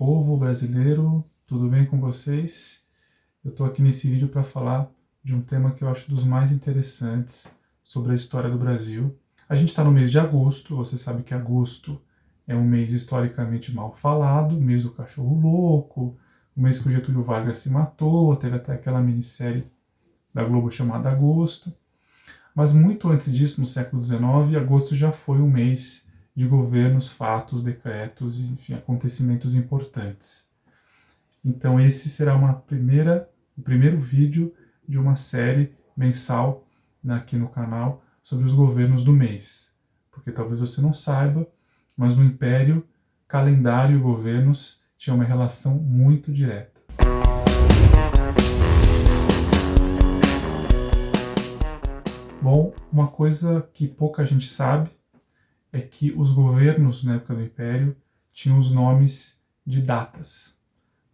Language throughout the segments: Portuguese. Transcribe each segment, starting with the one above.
Povo brasileiro, tudo bem com vocês? Eu estou aqui nesse vídeo para falar de um tema que eu acho dos mais interessantes sobre a história do Brasil. A gente está no mês de agosto, você sabe que agosto é um mês historicamente mal falado, o mês do cachorro louco, o mês que o Getúlio Vargas se matou, teve até aquela minissérie da Globo chamada Agosto. Mas muito antes disso, no século XIX, agosto já foi um mês de governos, fatos, decretos, enfim, acontecimentos importantes. Então esse será o primeiro vídeo de uma série mensal aqui no canal sobre os governos do mês. Porque talvez você não saiba, mas no Império, calendário e governos tinham uma relação muito direta. Bom, uma coisa que pouca gente sabe é que os governos na época do Império tinham os nomes de datas.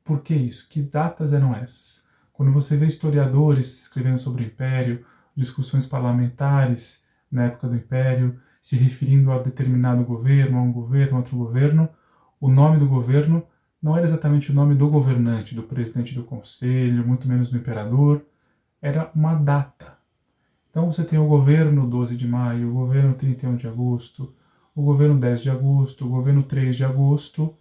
Por que isso? Que datas eram essas? Quando você vê historiadores escrevendo sobre o Império, discussões parlamentares na época do Império, se referindo a determinado governo, a um governo, a outro governo, o nome do governo não era exatamente o nome do governante, do presidente do conselho, muito menos do imperador, era uma data. Então você tem o governo 12 de maio, o governo 31 de agosto, o governo 10 de agosto, o governo 3 de agosto.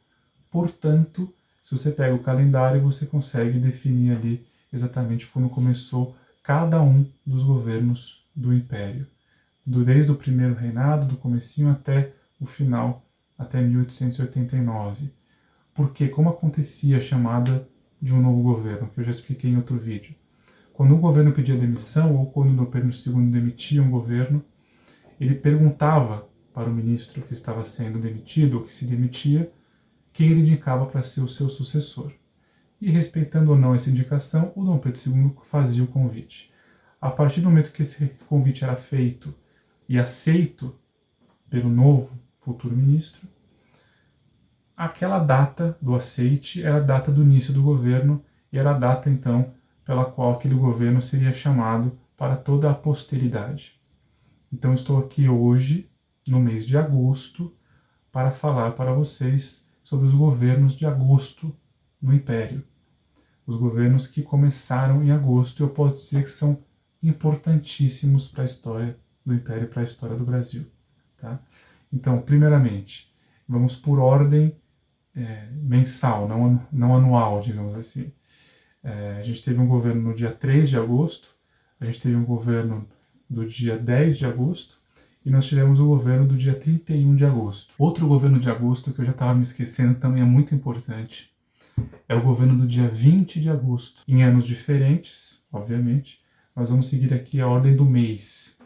Portanto, se você pega o calendário, você consegue definir ali exatamente quando começou cada um dos governos do Império. Desde o primeiro reinado, do comecinho até o final, até 1889. Porque como acontecia a chamada de um novo governo, que eu já expliquei em outro vídeo. Quando um governo pedia demissão, ou quando o Dom Pedro II demitia um governo, ele perguntava para o ministro que estava sendo demitido, ou que se demitia, quem ele indicava para ser o seu sucessor. E respeitando ou não essa indicação, o Dom Pedro II fazia o convite. A partir do momento que esse convite era feito e aceito pelo novo futuro ministro, aquela data do aceite era a data do início do governo e era a data, então, pela qual aquele governo seria chamado para toda a posteridade. Então estou aqui hoje, no mês de agosto, para falar para vocês sobre os governos de agosto no Império. Os governos que começaram em agosto, eu posso dizer que são importantíssimos para a história do Império e para a história do Brasil. Tá? Então, primeiramente, vamos por ordem mensal, não anual, digamos assim. A gente teve um governo no dia 3 de agosto, a gente teve um governo do dia 10 de agosto, e nós tivemos o governo do dia 31 de agosto. Outro governo de agosto, que eu já estava me esquecendo, também é muito importante, é o governo do dia 20 de agosto. Em anos diferentes, obviamente, nós vamos seguir aqui a ordem do mês.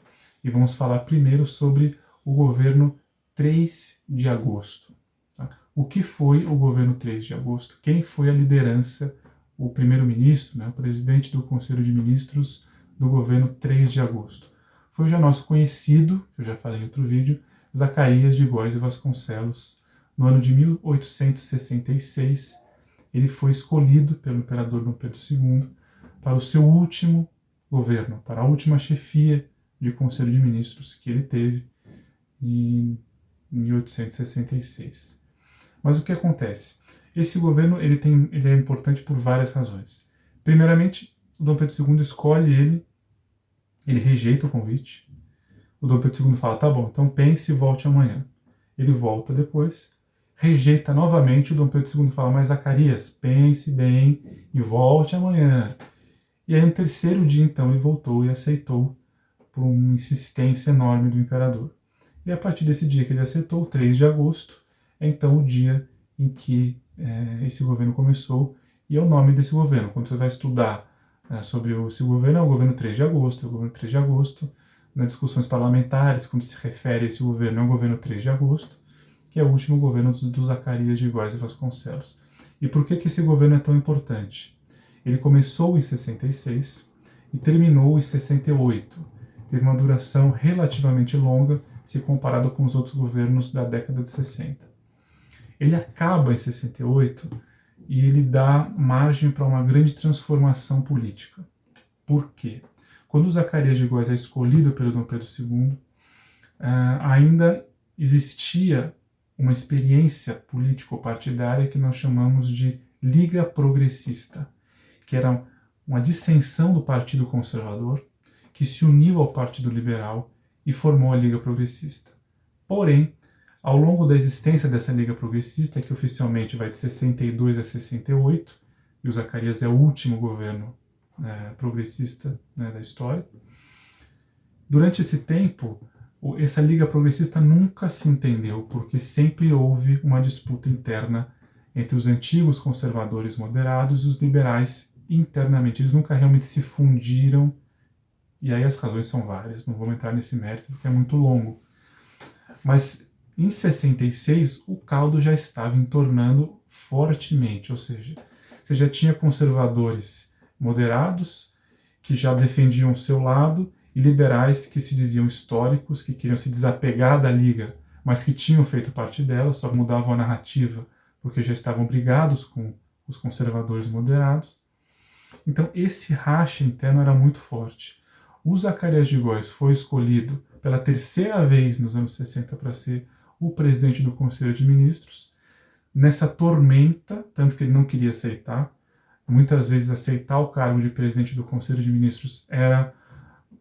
E vamos falar primeiro sobre o governo 3 de agosto. Tá? O que foi o governo 3 de agosto? Quem foi a liderança, o primeiro-ministro, né, o presidente do Conselho de Ministros do governo 3 de agosto? Foi já nosso conhecido, que eu já falei em outro vídeo, Zacarias de Góes e Vasconcelos. No ano de 1866, ele foi escolhido pelo imperador Dom Pedro II para o seu último governo, para a última chefia de Conselho de Ministros que ele teve em 1866. Mas o que acontece? Esse governo ele é importante por várias razões. Primeiramente, o Dom Pedro II escolhe ele rejeita o convite. O Dom Pedro II fala, tá bom, então pense e volte amanhã. Ele volta depois, rejeita novamente, o Dom Pedro II fala, mas Zacarias, pense bem e volte amanhã. E aí no terceiro dia, então, ele voltou e aceitou por uma insistência enorme do imperador. E a partir desse dia que ele aceitou, 3 de agosto, é então o dia em que esse governo começou, e é o nome desse governo. Quando você vai estudar sobre esse governo, é o governo 3 de agosto, é o governo 3 de agosto, nas discussões parlamentares, quando se refere a esse governo, é o governo 3 de agosto, que é o último governo do Zacarias de Góes e Vasconcelos. E por que esse governo é tão importante? Ele começou em 66 e terminou em 68. Teve uma duração relativamente longa, se comparado com os outros governos da década de 60. Ele acaba em 68 e ele dá margem para uma grande transformação política. Por quê? Quando o Zacarias de Góes é escolhido pelo Dom Pedro II, ainda existia uma experiência político-partidária que nós chamamos de Liga Progressista, que era uma dissensão do Partido Conservador, que se uniu ao Partido Liberal e formou a Liga Progressista. Porém, ao longo da existência dessa Liga Progressista, que oficialmente vai de 62 a 68, e o Zacarias é o último governo progressista da história, durante esse tempo, essa Liga Progressista nunca se entendeu, porque sempre houve uma disputa interna entre os antigos conservadores moderados e os liberais internamente. Eles nunca realmente se fundiram, e aí as razões são várias, não vou entrar nesse mérito porque é muito longo. Mas em 66 o caldo já estava entornando fortemente, ou seja, você já tinha conservadores moderados que já defendiam o seu lado e liberais que se diziam históricos, que queriam se desapegar da Liga, mas que tinham feito parte dela, só mudavam a narrativa porque já estavam brigados com os conservadores moderados. Então esse racha interno era muito forte. O Zacarias de Góes foi escolhido pela terceira vez nos anos 60 para ser o presidente do Conselho de Ministros, nessa tormenta, tanto que ele não queria aceitar. Muitas vezes aceitar o cargo de presidente do Conselho de Ministros era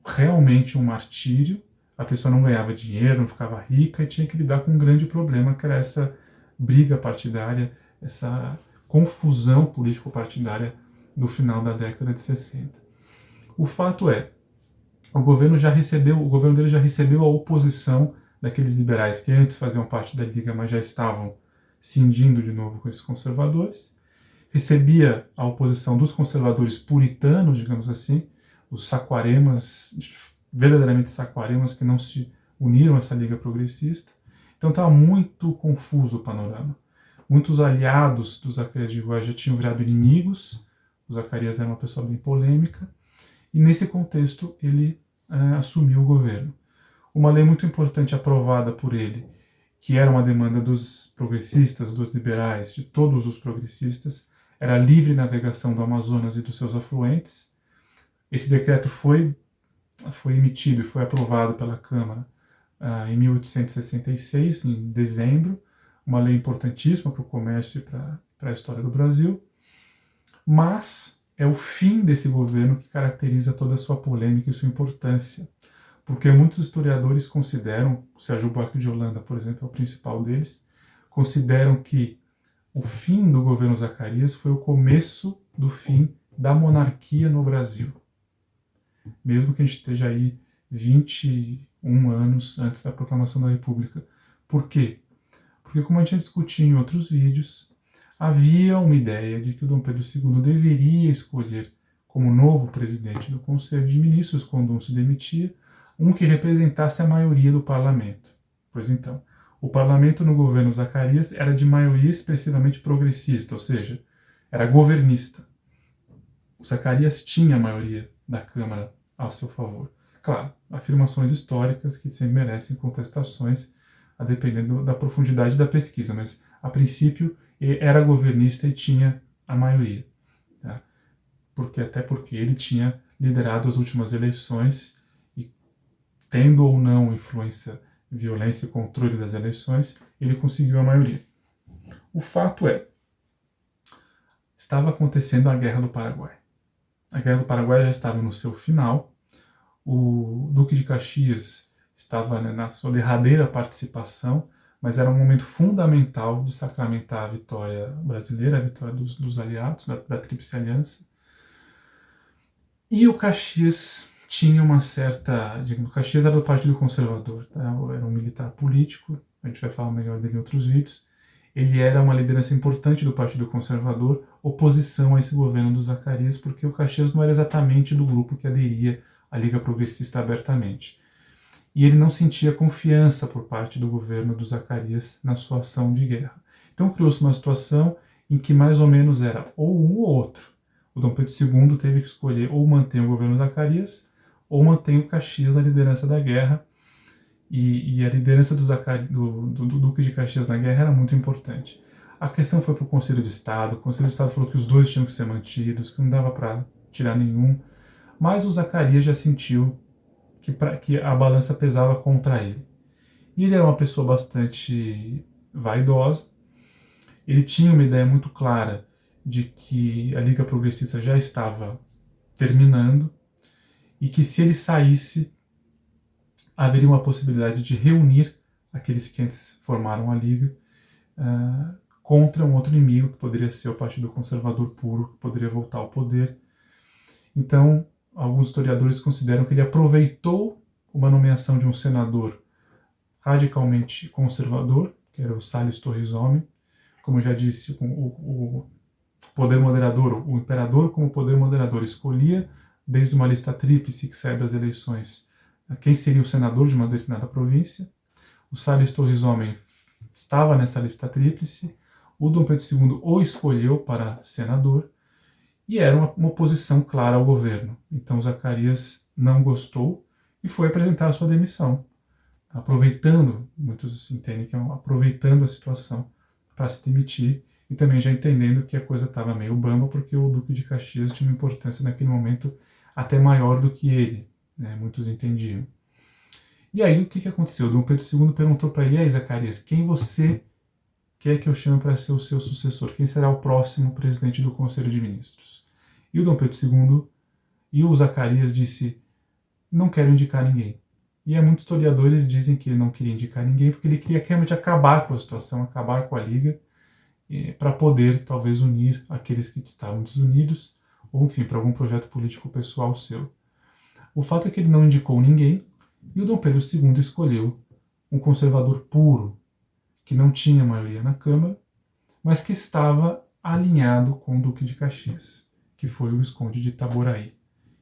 realmente um martírio. A pessoa não ganhava dinheiro, não ficava rica e tinha que lidar com um grande problema, que era essa briga partidária, essa confusão político-partidária do final da década de 60. O fato é, o governo dele já recebeu a oposição daqueles liberais que antes faziam parte da Liga, mas já estavam cindindo de novo com esses conservadores. Recebia a oposição dos conservadores puritanos, digamos assim, os saquaremas, verdadeiramente saquaremas, que não se uniram a essa Liga Progressista. Então estava muito confuso o panorama. Muitos aliados do Zacarias de Góes já tinham virado inimigos. O Zacarias era uma pessoa bem polêmica. E nesse contexto ele assumiu o governo. Uma lei muito importante aprovada por ele, que era uma demanda dos progressistas, dos liberais, de todos os progressistas, era a livre navegação do Amazonas e dos seus afluentes. Esse decreto foi emitido e foi aprovado pela Câmara em 1866, em dezembro, uma lei importantíssima para o comércio e para a história do Brasil, mas é o fim desse governo que caracteriza toda a sua polêmica e sua importância, porque muitos historiadores consideram, o Sérgio Buarque de Holanda, por exemplo, é o principal deles, consideram que o fim do governo Zacarias foi o começo do fim da monarquia no Brasil. Mesmo que a gente esteja aí 21 anos antes da proclamação da República. Por quê? Porque, como a gente já discutiu em outros vídeos, havia uma ideia de que o Dom Pedro II deveria escolher como novo presidente do Conselho de Ministros, quando um se demitia, um que representasse a maioria do parlamento. Pois então, o parlamento no governo Zacarias era de maioria expressivamente progressista, ou seja, era governista. O Zacarias tinha a maioria da Câmara ao seu favor. Claro, afirmações históricas que sempre merecem contestações, a dependendo da profundidade da pesquisa, mas a princípio era governista e tinha a maioria. Tá? Até porque ele tinha liderado as últimas eleições e, tendo ou não influência, violência e controle das eleições, ele conseguiu a maioria. O fato é, estava acontecendo a Guerra do Paraguai. A Guerra do Paraguai já estava no seu final, o Duque de Caxias estava na sua derradeira participação, mas era um momento fundamental de sacramentar a vitória brasileira, a vitória dos aliados, da Tríplice Aliança. E o Caxias tinha uma certa... O Caxias era do Partido Conservador, tá? Era um militar político, a gente vai falar melhor dele em outros vídeos. Ele era uma liderança importante do Partido Conservador, oposição a esse governo do Zacarias, porque o Caxias não era exatamente do grupo que aderia à Liga Progressista abertamente. E ele não sentia confiança por parte do governo do Zacarias na sua ação de guerra. Então criou-se uma situação em que mais ou menos era ou um ou outro. O Dom Pedro II teve que escolher ou manter o governo Zacarias ou manter o Caxias na liderança da guerra. E a liderança do Duque de Caxias na guerra era muito importante. A questão foi para o Conselho de Estado. O Conselho de Estado falou que os dois tinham que ser mantidos, que não dava para tirar nenhum. Mas o Zacarias já sentiu que a balança pesava contra ele. E ele era uma pessoa bastante vaidosa. Ele tinha uma ideia muito clara de que a Liga Progressista já estava terminando e que se ele saísse, haveria uma possibilidade de reunir aqueles que antes formaram a Liga contra um outro inimigo, que poderia ser o Partido Conservador puro, que poderia voltar ao poder. Então, alguns historiadores consideram que ele aproveitou uma nomeação de um senador radicalmente conservador, que era o Salles Torres Homem. Como eu já disse, o poder moderador, o imperador como poder moderador, escolhia desde uma lista tríplice que sai das eleições quem seria o senador de uma determinada província. O Salles Torres Homem estava nessa lista tríplice. O Dom Pedro II o escolheu para senador e era uma oposição clara ao governo. Então Zacarias não gostou e foi apresentar a sua demissão, aproveitando, muitos entendem que é aproveitando a situação para se demitir, e também já entendendo que a coisa estava meio bamba, porque o Duque de Caxias tinha uma importância naquele momento até maior do que ele, né? Muitos entendiam. E aí o que aconteceu? O Dom Pedro II perguntou para ele: "E aí, Zacarias, quem você quer que eu chame para ser o seu sucessor? Quem será o próximo presidente do Conselho de Ministros?" E o Dom Pedro II e o Zacarias disse: "Não quero indicar ninguém." E muitos historiadores dizem que ele não queria indicar ninguém porque ele queria realmente acabar com a situação, acabar com a Liga, para poder talvez unir aqueles que estavam desunidos, ou enfim, para algum projeto político pessoal seu. O fato é que ele não indicou ninguém, e o Dom Pedro II escolheu um conservador puro, que não tinha maioria na Câmara, mas que estava alinhado com o Duque de Caxias, que foi o Visconde de Itaboraí,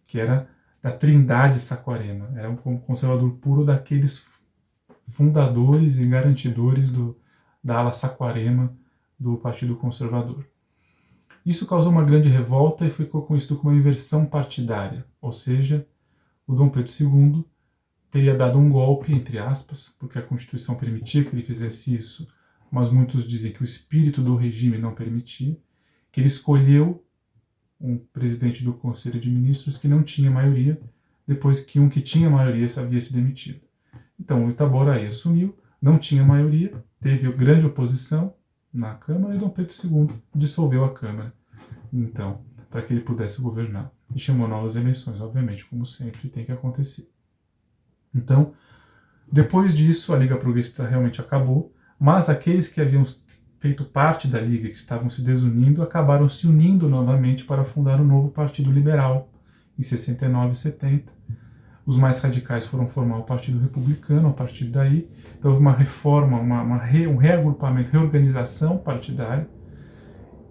que era da Trindade Saquarema, era um conservador puro daqueles fundadores e garantidores da ala Saquarema do Partido Conservador. Isso causou uma grande revolta e ficou conhecido como uma inversão partidária, ou seja, o Dom Pedro II teria dado um golpe, entre aspas, porque a Constituição permitia que ele fizesse isso, mas muitos dizem que o espírito do regime não permitia, que ele escolheu um presidente do Conselho de Ministros que não tinha maioria, depois que um que tinha maioria havia se demitido. Então o Itaboraí assumiu, não tinha maioria, teve grande oposição na Câmara e Dom Pedro II dissolveu a Câmara, então, para que ele pudesse governar. E chamou novas eleições, obviamente, como sempre tem que acontecer. Então, depois disso, a Liga Progressista realmente acabou, mas aqueles que haviam feito parte da Liga, que estavam se desunindo, acabaram se unindo novamente para fundar um novo Partido Liberal, em 69 e 70. Os mais radicais foram formar o Partido Republicano a partir daí. Então houve uma reforma, um reagrupamento, reorganização partidária.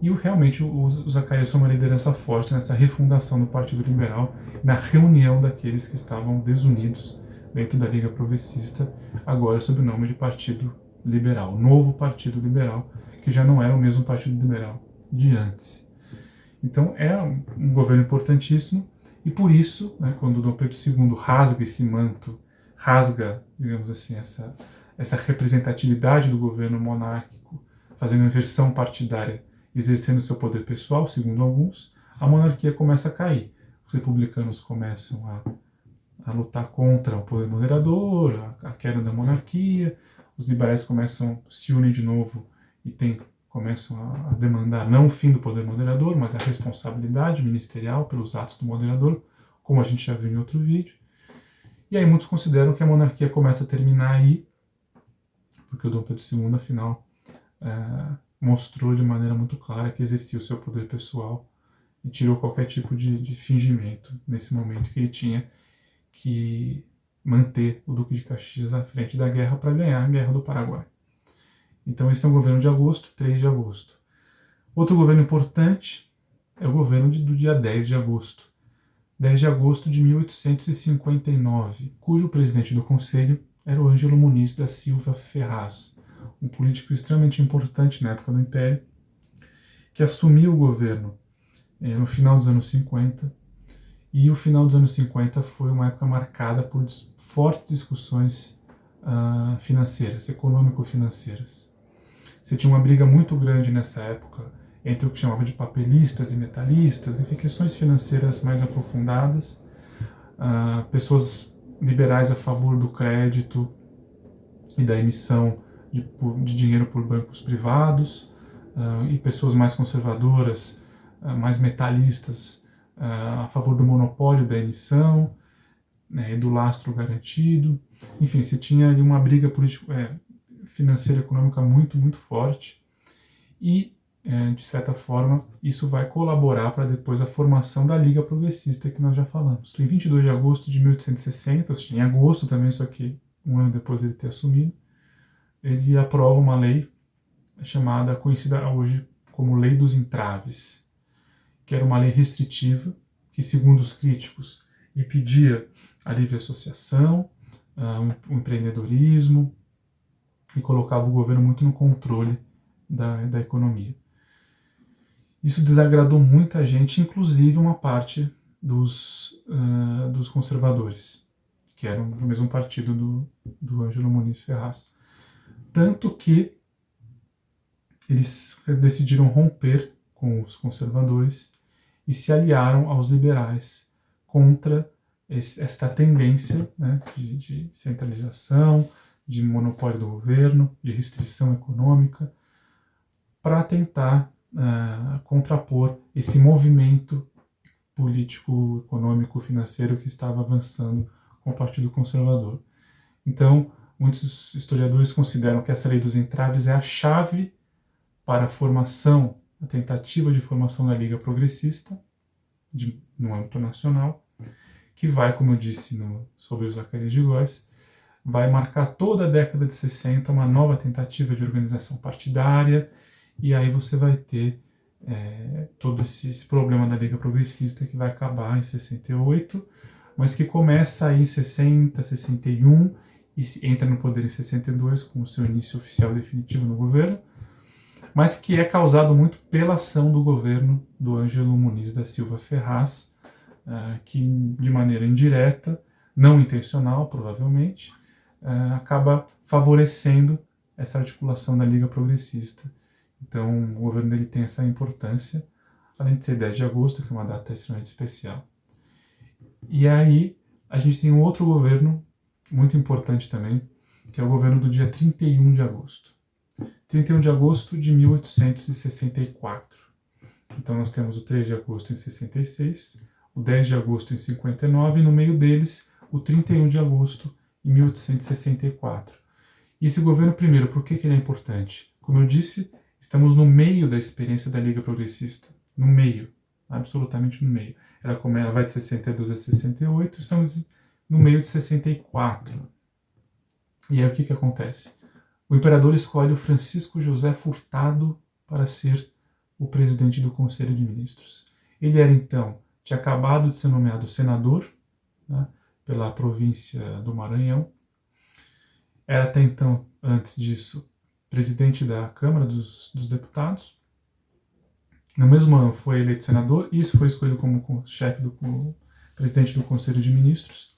E realmente o Zacarias foi uma liderança forte nessa refundação do Partido Liberal, na reunião daqueles que estavam desunidos dentro da Liga Progressista, agora sob o nome de Partido Liberal, Novo Partido Liberal, que já não era o mesmo Partido Liberal de antes. Então é um governo importantíssimo, e por isso, né, quando Dom Pedro II rasga esse manto, rasga, digamos assim, essa representatividade do governo monárquico, fazendo uma inversão partidária, exercendo seu poder pessoal, segundo alguns, a monarquia começa a cair. Os republicanos começam a lutar contra o poder moderador, a queda da monarquia, os liberais se unem de novo e começam a demandar não o fim do poder moderador, mas a responsabilidade ministerial pelos atos do moderador, como a gente já viu em outro vídeo. E aí muitos consideram que a monarquia começa a terminar aí, porque o Dom Pedro II, afinal, mostrou de maneira muito clara que exercia o seu poder pessoal e tirou qualquer tipo de fingimento nesse momento que ele tinha que manter o Duque de Caxias à frente da guerra para ganhar a Guerra do Paraguai. Então esse é um governo de agosto, 3 de agosto. Outro governo importante é o governo do dia 10 de agosto. 10 de agosto de 1859, cujo presidente do Conselho era o Ângelo Muniz da Silva Ferraz, um político extremamente importante na época do Império, que assumiu o governo no final dos anos 50, e o final dos anos 50 foi uma época marcada por fortes discussões financeiras, econômico-financeiras. Você tinha uma briga muito grande nessa época entre o que chamava de papelistas e metalistas, enfim, questões financeiras mais aprofundadas, pessoas liberais a favor do crédito e da emissão de dinheiro por bancos privados, e pessoas mais conservadoras, mais metalistas, a favor do monopólio da emissão, né, e do lastro garantido. Enfim, você tinha ali uma briga financeira e econômica muito, muito forte. E, de certa forma, isso vai colaborar para depois a formação da Liga Progressista que nós já falamos. Em 22 de agosto de 1860, ou seja, em agosto também, só que um ano depois dele ter assumido, ele aprova uma lei chamada, conhecida hoje como Lei dos Entraves, que era uma lei restritiva, que, segundo os críticos, impedia a livre associação, o empreendedorismo, e colocava o governo muito no controle da economia. Isso desagradou muita gente, inclusive uma parte dos conservadores, que eram do mesmo partido do Ângelo Muniz Ferraz. Tanto que eles decidiram romper com os conservadores e se aliaram aos liberais contra esta tendência, né, de centralização, de monopólio do governo, de restrição econômica, para tentar contrapor esse movimento político, econômico, financeiro que estava avançando com o Partido Conservador. Então, muitos historiadores consideram que essa lei dos entraves é a chave para a formação, a tentativa de formação da Liga Progressista, no âmbito nacional, que vai, como eu disse sobre o Zacarias de Góes, vai marcar toda a década de 60 uma nova tentativa de organização partidária, e aí você vai ter todo esse problema da Liga Progressista que vai acabar em 68, mas que começa aí em 60, 61 e entra no poder em 62 com o seu início oficial definitivo no governo, mas que é causado muito pela ação do governo do Ângelo Muniz da Silva Ferraz, que de maneira indireta, não intencional provavelmente, acaba favorecendo essa articulação da Liga Progressista. Então o governo dele tem essa importância, além de ser 10 de agosto, que é uma data extremamente especial. E aí a gente tem um outro governo muito importante também, que é o governo do dia 31 de agosto. 31 de agosto de 1864. Então nós temos o 3 de agosto em 66, o 10 de agosto em 59 e no meio deles o 31 de agosto em 1864. E esse governo, primeiro, por que ele é importante? Como eu disse, estamos no meio da experiência da Liga Progressista. No meio, absolutamente no meio. Ela vai de 62 a 68, estamos no meio de 64. E aí o que acontece? O imperador escolhe o Francisco José Furtado para ser o presidente do Conselho de Ministros. Ele era, então, tinha acabado de ser nomeado senador, né, pela província do Maranhão. Era até então, antes disso, presidente da Câmara dos Deputados. No mesmo ano foi eleito senador, e isso foi escolhido como presidente do Conselho de Ministros.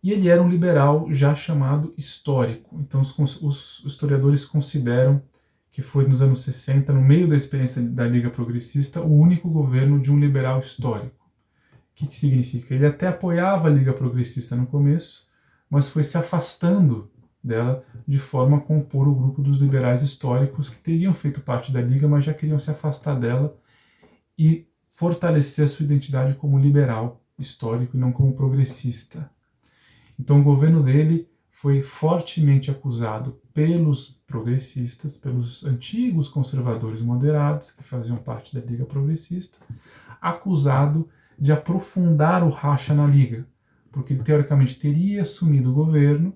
E ele era um liberal já chamado histórico. Então os historiadores consideram que foi nos anos 60, no meio da experiência da Liga Progressista, o único governo de um liberal histórico. O que significa? Ele até apoiava a Liga Progressista no começo, mas foi se afastando dela de forma a compor o grupo dos liberais históricos que teriam feito parte da Liga, mas já queriam se afastar dela e fortalecer a sua identidade como liberal histórico e não como progressista. Então o governo dele foi fortemente acusado pelos progressistas, pelos antigos conservadores moderados, que faziam parte da Liga Progressista, acusado de aprofundar o racha na Liga, porque ele teoricamente teria assumido o governo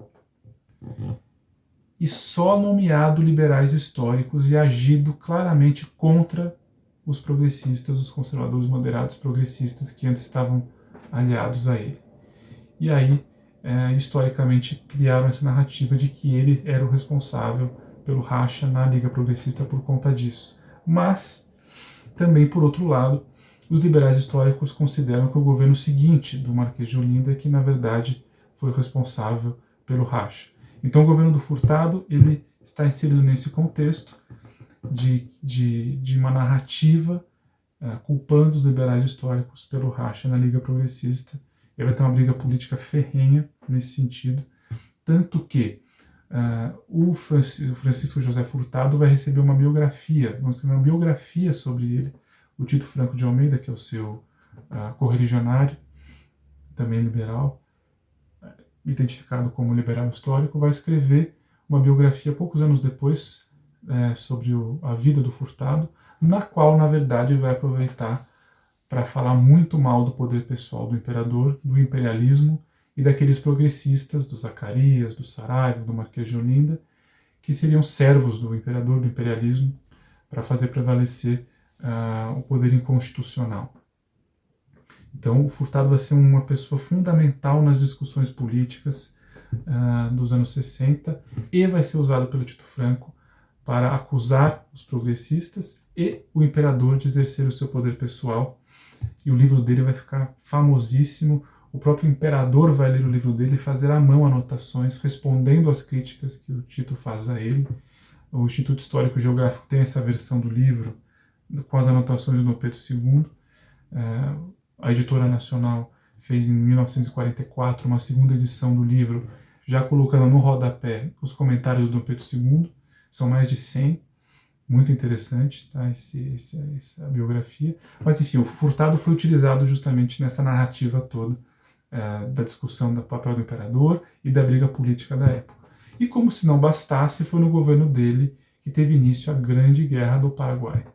e só nomeado liberais históricos e agido claramente contra os progressistas, os conservadores moderados progressistas que antes estavam aliados a ele. E aí, historicamente, criaram essa narrativa de que ele era o responsável pelo racha na Liga Progressista por conta disso. Mas, também, por outro lado, os liberais históricos consideram que o governo seguinte do Marquês de Olinda que, na verdade, foi o responsável pelo racha. Então, o governo do Furtado ele está inserido nesse contexto de uma narrativa culpando os liberais históricos pelo racha na Liga Progressista. E vai ter uma briga política ferrenha nesse sentido. Tanto que, O Francisco José Furtado vai receber uma biografia, vamos ter uma biografia sobre ele. O Tito Franco de Almeida, que é o seu correligionário, também liberal, identificado como liberal histórico, vai escrever uma biografia poucos anos depois sobre a vida do Furtado, na qual, na verdade, ele vai aproveitar para falar muito mal do poder pessoal do imperador, do imperialismo e daqueles progressistas, do Zacarias, do Saraiva, do Marquês de Olinda, que seriam servos do imperador, do imperialismo, para fazer prevalecer o poder inconstitucional. Então, o Furtado vai ser uma pessoa fundamental nas discussões políticas dos anos 60 e vai ser usado pelo Tito Franco para acusar os progressistas e o imperador de exercer o seu poder pessoal. E o livro dele vai ficar famosíssimo. O próprio imperador vai ler o livro dele e fazer à mão anotações, respondendo às críticas que o Tito faz a ele. O Instituto Histórico Geográfico tem essa versão do livro com as anotações do Dom Pedro II. A Editora Nacional fez em 1944 uma segunda edição do livro, já colocando no rodapé os comentários do Dom Pedro II. São mais de 100, muito interessante, tá? Essa biografia. Mas enfim, o Furtado foi utilizado justamente nessa narrativa toda da discussão do papel do imperador e da briga política da época. E como se não bastasse, foi no governo dele que teve início a Grande Guerra do Paraguai.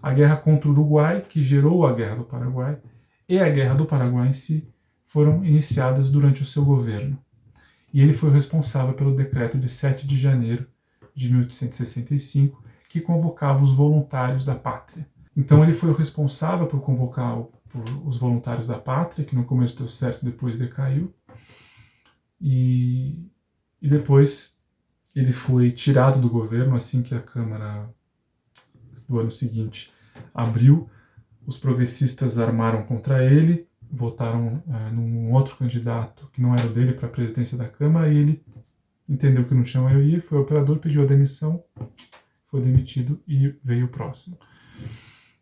A guerra contra o Uruguai, que gerou a Guerra do Paraguai, e a Guerra do Paraguai em si, foram iniciadas durante o seu governo. E ele foi responsável pelo decreto de 7 de janeiro de 1865, que convocava os voluntários da pátria. Então ele foi o responsável por convocar os voluntários da pátria, que no começo deu certo, depois decaiu. E depois ele foi tirado do governo assim que a Câmara do ano seguinte abriu. Os progressistas armaram contra ele, votaram num outro candidato que não era dele para a presidência da Câmara, e ele entendeu que não tinha maioria, foi ao operador, pediu a demissão, foi demitido e veio o próximo,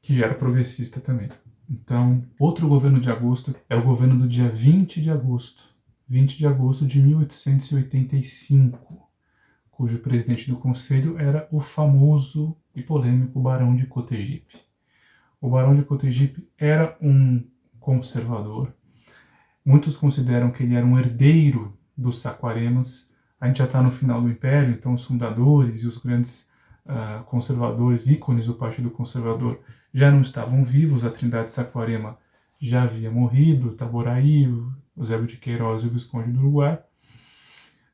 que já era progressista também. Então, outro governo de Augusto é o governo do dia 20 de agosto de 1885, cujo presidente do conselho era o famoso e polêmico Barão de Cotegipe. O Barão de Cotegipe era um conservador. Muitos consideram que ele era um herdeiro dos Saquaremas. A gente já está no final do Império, então os fundadores e os grandes conservadores, ícones do Partido Conservador, já não estavam vivos. A Trindade Saquarema já havia morrido, Itaboraí, o Eusébio de Queiroz e o Visconde do Uruguai.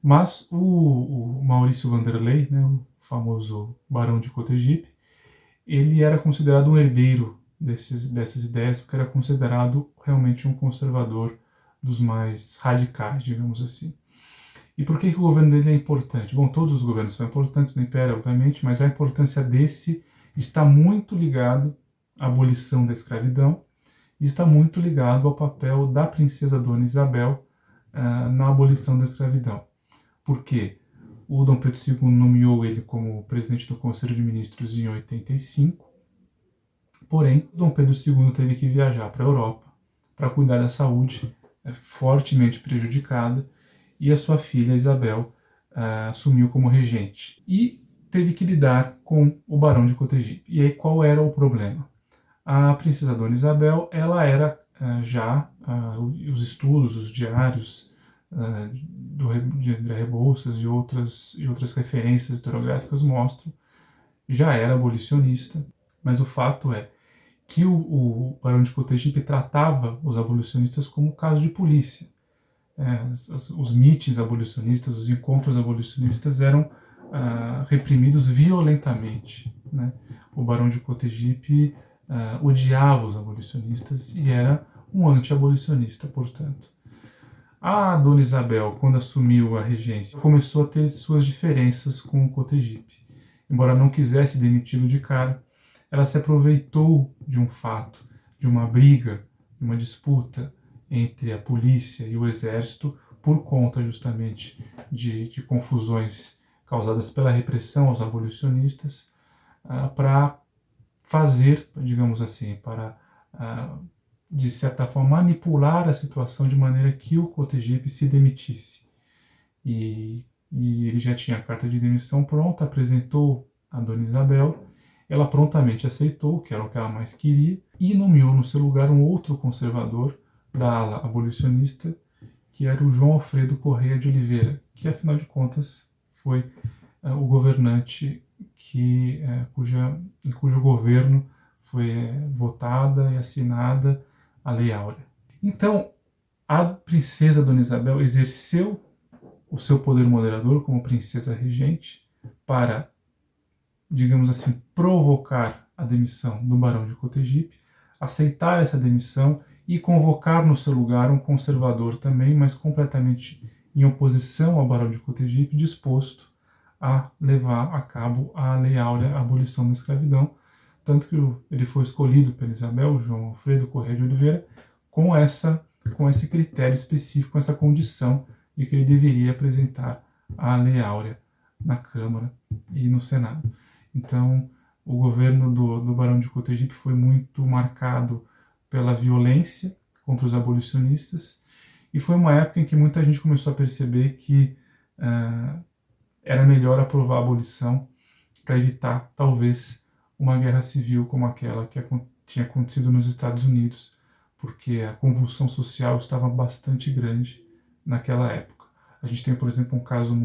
Mas o Maurício Vanderlei, né, o famoso Barão de Cotegipe, ele era considerado um herdeiro dessas ideias, porque era considerado realmente um conservador dos mais radicais, digamos assim. E por que o governo dele é importante? Bom, todos os governos são importantes no Império, obviamente, mas a importância desse está muito ligado à abolição da escravidão e está muito ligado ao papel da princesa Dona Isabel na abolição da escravidão. Por quê? O Dom Pedro II nomeou ele como presidente do Conselho de Ministros em 85, porém, Dom Pedro II teve que viajar para a Europa para cuidar da saúde, fortemente prejudicada, e a sua filha Isabel assumiu como regente. E teve que lidar com o Barão de Cotegipe. E aí qual era o problema? A princesa Dona Isabel, ela era os estudos, os diários de André Rebouças e outras referências historiográficas mostram, já era abolicionista, mas o fato é que o Barão de Cotegipe tratava os abolicionistas como caso de polícia. Os mítins abolicionistas, os encontros abolicionistas eram reprimidos violentamente, né? O Barão de Cotegipe odiava os abolicionistas e era um anti-abolicionista, portanto. A Dona Isabel, quando assumiu a regência, começou a ter suas diferenças com o Cotegipe. Embora não quisesse demiti-lo de cara, ela se aproveitou de um fato, de uma briga, de uma disputa entre a polícia e o exército, por conta justamente de confusões causadas pela repressão aos abolicionistas, para fazer, digamos assim, para de certa forma manipular a situação de maneira que o Cotegipe se demitisse. E e ele já tinha a carta de demissão pronta, apresentou a Dona Isabel, ela prontamente aceitou, que era o que ela mais queria, e nomeou no seu lugar um outro conservador da ala abolicionista, que era o João Alfredo Correia de Oliveira, que afinal de contas foi o governante em cujo governo foi votada e assinada a Lei Áurea. Então, a princesa Dona Isabel exerceu o seu poder moderador como princesa regente para, digamos assim, provocar a demissão do Barão de Cotegipe, aceitar essa demissão e convocar no seu lugar um conservador também, mas completamente em oposição ao Barão de Cotegipe, disposto a levar a cabo a Lei Áurea, a abolição da escravidão, tanto que ele foi escolhido pela Isabel, João Alfredo Correia de Oliveira, com esse critério específico, com essa condição de que ele deveria apresentar a Lei Áurea na Câmara e no Senado. Então, o governo do Barão de Cotegipe foi muito marcado pela violência contra os abolicionistas, e foi uma época em que muita gente começou a perceber que era melhor aprovar a abolição para evitar, talvez, uma guerra civil como aquela que tinha acontecido nos Estados Unidos, porque a convulsão social estava bastante grande naquela época. A gente tem, por exemplo, um caso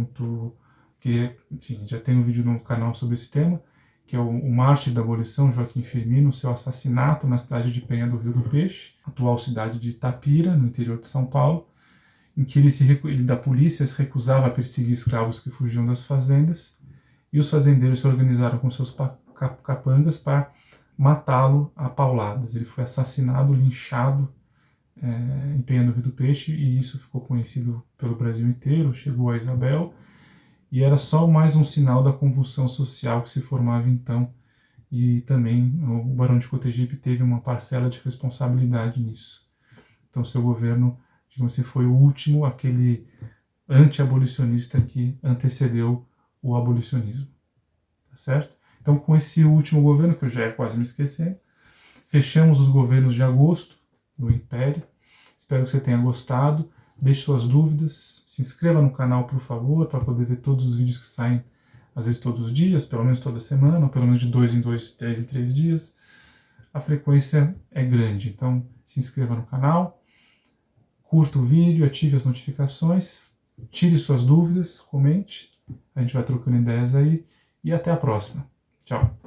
que, enfim, já tem um vídeo no canal sobre esse tema, que é o mártir da abolição, Joaquim Firmino, seu assassinato na cidade de Penha do Rio do Peixe, atual cidade de Itapira, no interior de São Paulo, em que ele da polícia se recusava a perseguir escravos que fugiam das fazendas, e os fazendeiros se organizaram com seus capangas para matá-lo a pauladas. Ele foi assassinado, linchado em Penha do Rio do Peixe, e isso ficou conhecido pelo Brasil inteiro, chegou a Isabel, e era só mais um sinal da convulsão social que se formava então, e também o Barão de Cotegipe teve uma parcela de responsabilidade nisso. Então seu governo, digamos assim, foi o último, aquele anti-abolicionista que antecedeu o abolicionismo, tá certo? Então, com esse último governo, que eu já ia quase me esquecendo, fechamos os governos de agosto do Império. Espero que você tenha gostado. Deixe suas dúvidas, se inscreva no canal, por favor, para poder ver todos os vídeos que saem, às vezes todos os dias, pelo menos toda semana, ou pelo menos de 2 em 2, 3 em 3 dias. A frequência é grande, então se inscreva no canal, curta o vídeo, ative as notificações, tire suas dúvidas, comente, a gente vai trocando ideias aí, e até a próxima. Tchau!